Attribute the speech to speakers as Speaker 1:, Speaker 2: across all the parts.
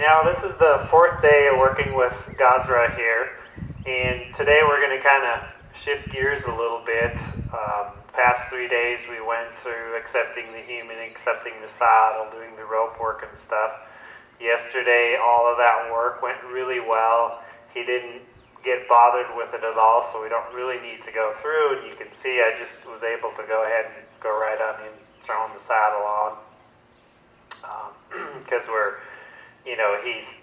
Speaker 1: now this is the fourth day of working with Gasra here, and today we're going to kind of shift gears a little bit. Past 3 days we went through accepting the human, accepting the saddle, doing the rope work and stuff. Yesterday all of that work went really well. He didn't get bothered with it at all, so we don't really need to go through, and you can see I just was able to go ahead and go right on in throwing the saddle on. Because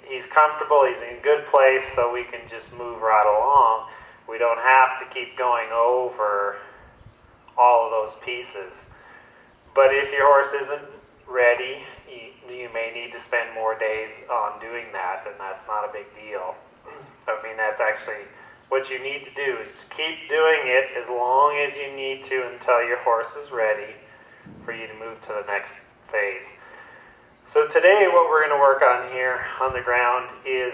Speaker 1: he's comfortable, he's in a good place, so we can just move right along. We don't have to keep going over all of those pieces. But if your horse isn't ready, you may need to spend more days on doing that, and that's not a big deal. I mean, that's actually what you need to do, is keep doing it as long as you need to until your horse is ready for you to move to the next phase. So today what we're going to work on here on the ground is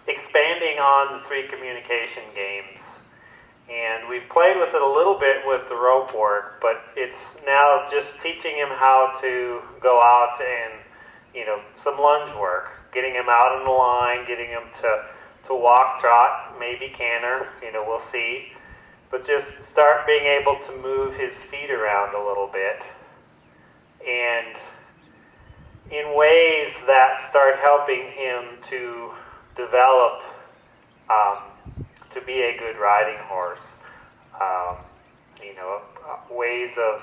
Speaker 1: expanding on the 3 communication games. And we've played with it a little bit with the rope work, but it's now just teaching him how to go out and, some lunge work, getting him out on the line, getting him to walk, trot, maybe canter, we'll see. But just start being able to move his feet around a little bit. And in ways that start helping him to develop to be a good riding horse. Ways of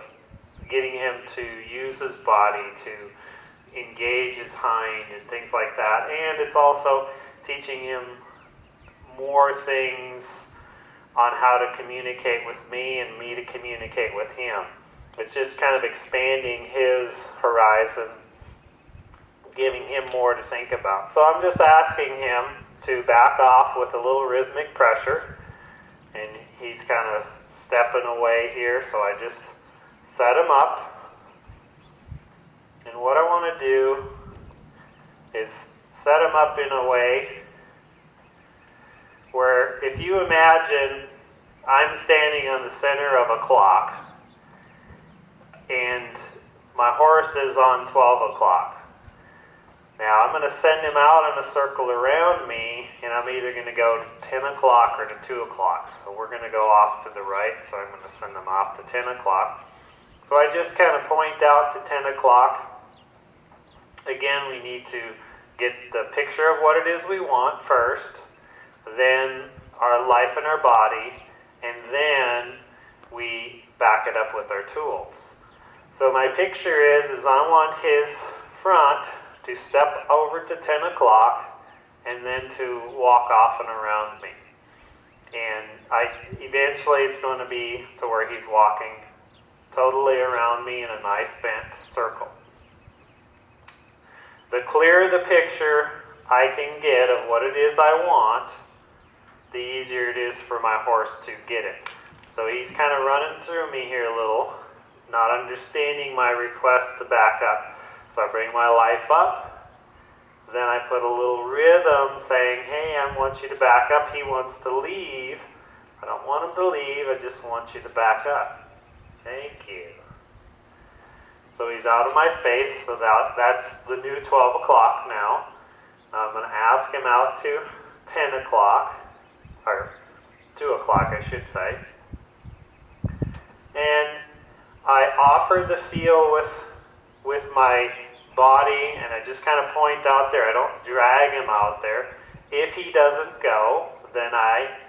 Speaker 1: getting him to use his body, to engage his hind and things like that. And it's also teaching him more things on how to communicate with me and me to communicate with him. It's just kind of expanding his horizon, giving him more to think about. So I'm just asking him to back off with a little rhythmic pressure, and he's kind of stepping away here, so I just set him up. And what I want to do is set him up in a way where, if you imagine I'm standing on the center of a clock and my horse is on 12 o'clock. Now, I'm going to send him out in a circle around me, and I'm either going to go to 10 o'clock or to 2 o'clock. So we're going to go off to the right, so I'm going to send him off to 10 o'clock. So I just kind of point out to 10 o'clock. Again, we need to get the picture of what it is we want first, then our life and our body, and then we back it up with our tools. So my picture is I want his front to step over to 10 o'clock and then to walk off and around me. And eventually it's going to be to where he's walking totally around me in a nice bent circle. The clearer the picture I can get of what it is I want, the easier it is for my horse to get it. So he's kind of running through me here a little, not understanding my request to back up. So I bring my life up, then I put a little rhythm saying, hey, I want you to back up. He wants to leave. I don't want him to leave, I just want you to back up. Thank you. So he's out of my space, so that's the new 12 o'clock now. I'm going to ask him out to 10 o'clock, or 2 o'clock I should say. And I offer the feel with my body, and I just kind of point out there. I don't drag him out there. If he doesn't go, then I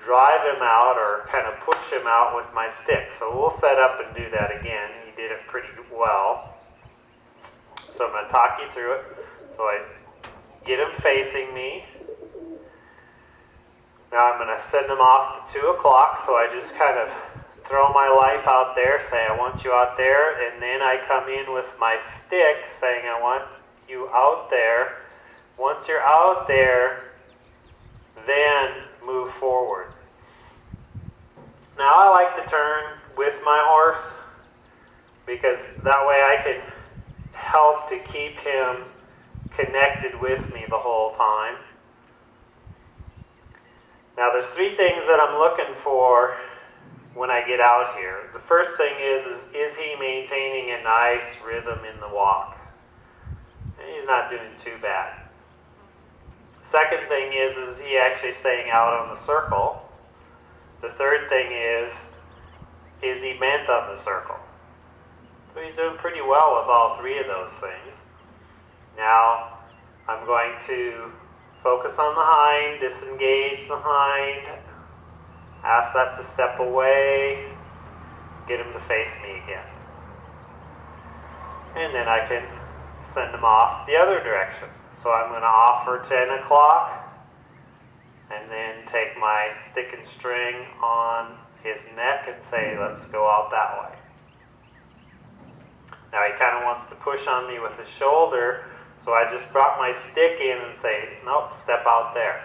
Speaker 1: drive him out or kind of push him out with my stick. So we'll set up and do that again. He did it pretty well. So I'm going to talk you through it. So I get him facing me. Now I'm going to send him off to 2 o'clock, so I just kind of throw my life out there, say I want you out there, and then I come in with my stick saying I want you out there. Once you're out there, then move forward. Now I like to turn with my horse because that way I can help to keep him connected with me the whole time. Now there's 3 things that I'm looking for when I get out here. The first thing is he maintaining a nice rhythm in the walk? And he's he's not doing too bad. Second thing is he actually staying out on the circle? The third thing is he bent on the circle? So he's doing pretty well with all three of those things. Now, I'm going to focus on the hind, disengage the hind, ask that to step away, get him to face me again. And then I can send him off the other direction. So I'm going to offer 10 o'clock, and then take my stick and string on his neck and say, let's go out that way. Now he kind of wants to push on me with his shoulder, so I just brought my stick in and say, nope, step out there.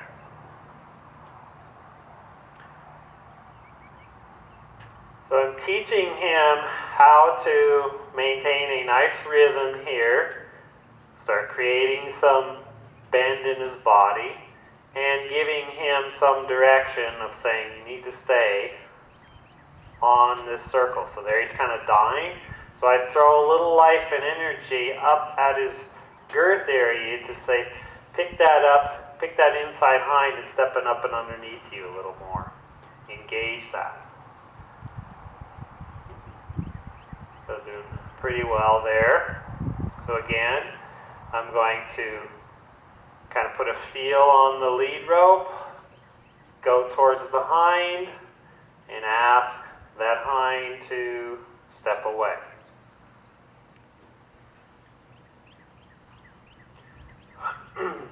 Speaker 1: So I'm teaching him how to maintain a nice rhythm here, start creating some bend in his body, and giving him some direction of saying, you need to stay on this circle. So there he's kind of dying. So I throw a little life and energy up at his girth area to say, pick that up, pick that inside hind and stepping up and underneath you a little more. Engage that. So doing pretty well there. So again, I'm going to kind of put a feel on the lead rope, go towards the hind, and ask that hind to step away.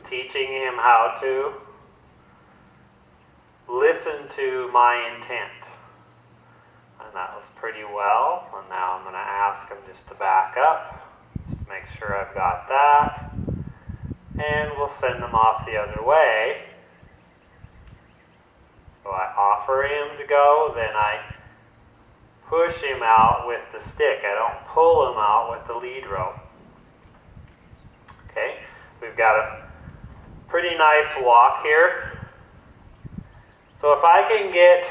Speaker 1: Teaching him how to listen to my intent. And that was pretty well. And now I'm going to ask him just to back up, just to make sure I've got that. And we'll send him off the other way. So I offer him to go, then I push him out with the stick. I don't pull him out with the lead rope. Okay, we've got a pretty nice walk here. So if I can get,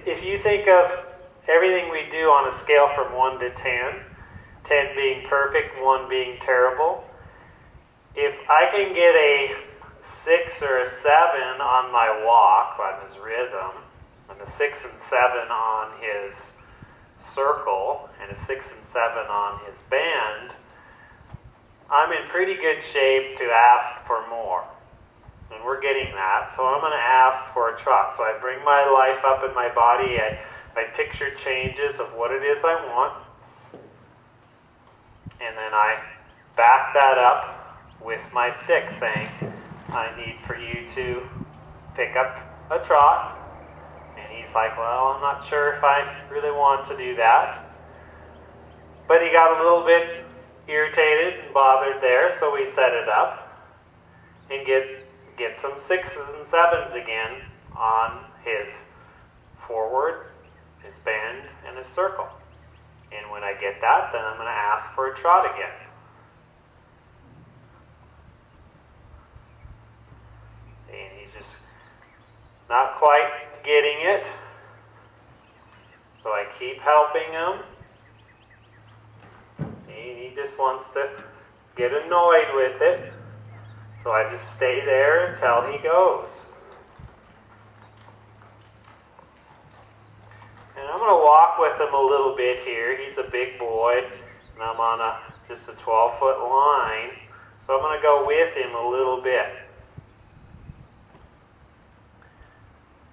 Speaker 1: if you think of everything we do on a scale from 1 to 10, 10 being perfect, 1 being terrible, if I can get a 6 or a 7 on my walk, on his rhythm, and a 6 and 7 on his circle, and a 6 and 7 on his bend, I'm in pretty good shape to ask for more. And we're getting that, so I'm going to ask for a trot. So I bring my life up in my body, I picture changes of what it is I want, and then I back that up with my stick, saying, I need for you to pick up a trot. And he's like, well, I'm not sure if I really want to do that. But he got a little bit irritated and bothered there, so we set it up and get some 6s and 7s again on his forward, his bend, and his circle. And when I get that, then I'm going to ask for a trot again. And he's just not quite getting it. So I keep helping him. And he just wants to get annoyed with it. So I just stay there until he goes. And I'm going to walk with him a little bit here. He's a big boy, and I'm on just a 12-foot line. So I'm going to go with him a little bit.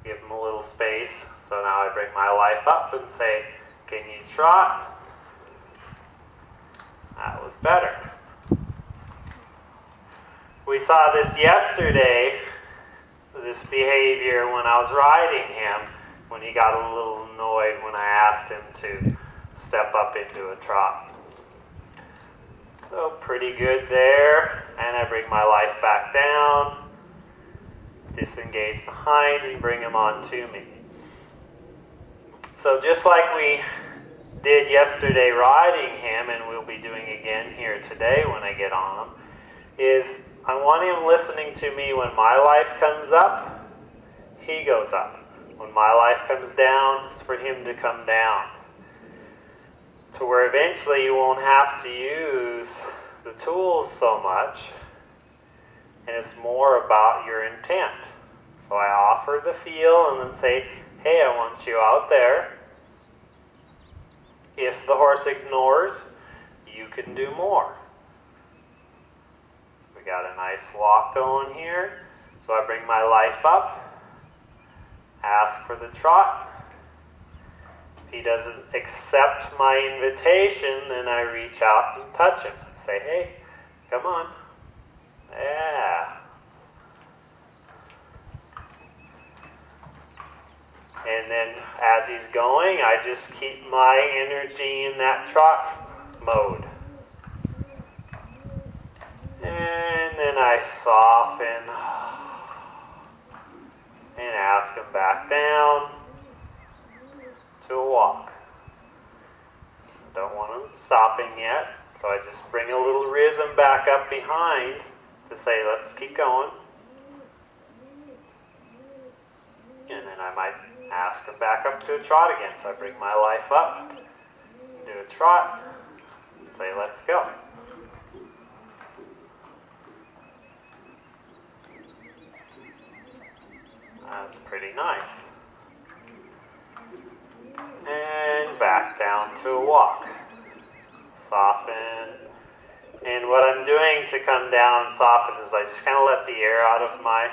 Speaker 1: Give him a little space. So now I bring my life up and say, can you trot? That was better. We saw this yesterday, this behavior when I was riding him, when he got a little annoyed when I asked him to step up into a trot. So pretty good there. And I bring my life back down, disengage the hind, and bring him on to me. So just like we did yesterday riding him, and we'll be doing again here today when I get on him, is I want him listening to me when my life comes up, he goes up. When my life comes down, it's for him to come down. To where eventually you won't have to use the tools so much, and it's more about your intent. So I offer the feel and then say, hey, I want you out there. If the horse ignores, you can do more. We got a nice walk going here. So I bring my life up, ask for the trot. If he doesn't accept my invitation, then I reach out and touch him. Say, hey, come on. Yeah. And then as he's going, I just keep my energy in that trot mode. And then I soften and ask him back down to a walk. Don't want him stopping yet, so I just bring a little rhythm back up behind to say, let's keep going. And then I might ask him back up to a trot again. So I bring my life up, do a trot, say, let's go. That's pretty nice. And back down to a walk. Soften. And what I'm doing to come down and soften is I just kind of let the air out of my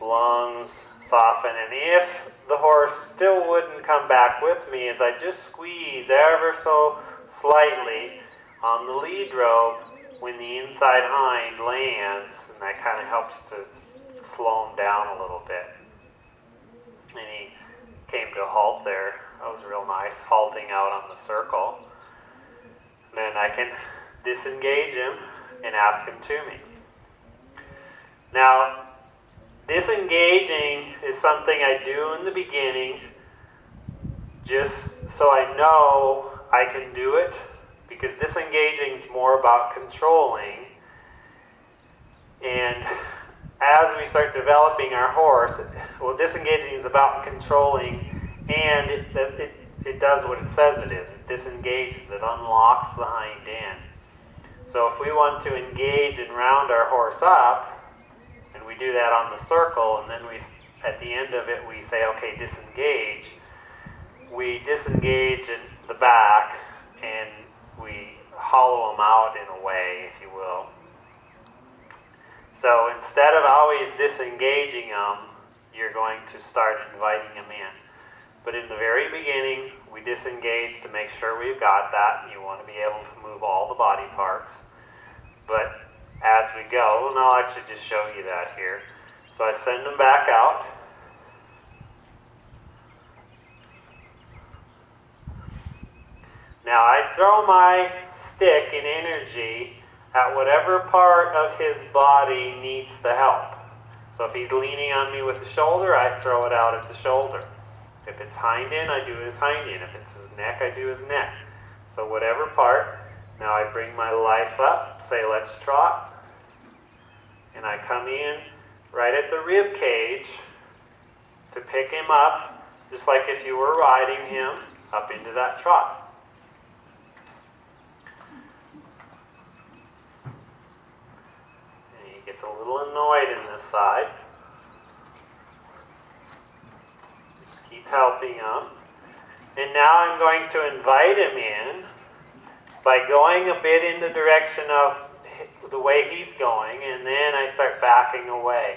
Speaker 1: lungs, soften. And if the horse still wouldn't come back with me, is I just squeeze ever so slightly on the lead rope when the inside hind lands, and that kind of helps to slow him down a little bit. And he came to a halt there. That was real nice, halting out on the circle. Then I can disengage him and ask him to me. Now, disengaging is something I do in the beginning just so I know I can do it, because disengaging is more about controlling. And as we start developing our horse, well, disengaging is about controlling, and it does what it says it is. It disengages, it unlocks the hind end. So if we want to engage and round our horse up, and we do that on the circle, and then we, at the end of it, we say, okay, disengage. We disengage in the back, and we hollow them out in a way, if you will. So instead of always disengaging them, you're going to start inviting them in. But in the very beginning, we disengage to make sure we've got that. You want to be able to move all the body parts. But as we go, and I'll actually just show you that here. So I send them back out. Now I throw my stick in energy at whatever part of his body needs the help. So if he's leaning on me with the shoulder, I throw it out at the shoulder. If it's hind end, I do his hind end. If it's his neck, I do his neck. So whatever part, now I bring my life up, say let's trot, and I come in right at the rib cage to pick him up, just like if you were riding him up into that trot. Gets a little annoyed in this side. Just keep helping him. And now I'm going to invite him in by going a bit in the direction of the way he's going, and then I start backing away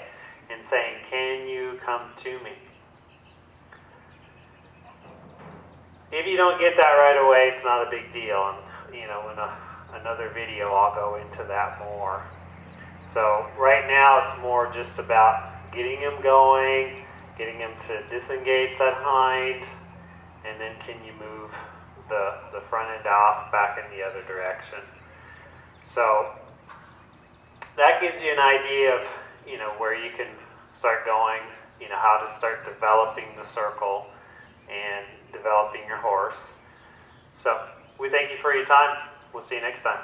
Speaker 1: and saying, can you come to me? If you don't get that right away, it's not a big deal. And, in another video, I'll go into that more. So right now it's more just about getting him going, getting him to disengage that hind, and then can you move the front end off back in the other direction. So that gives you an idea of, where you can start going, how to start developing the circle and developing your horse. So we thank you for your time. We'll see you next time.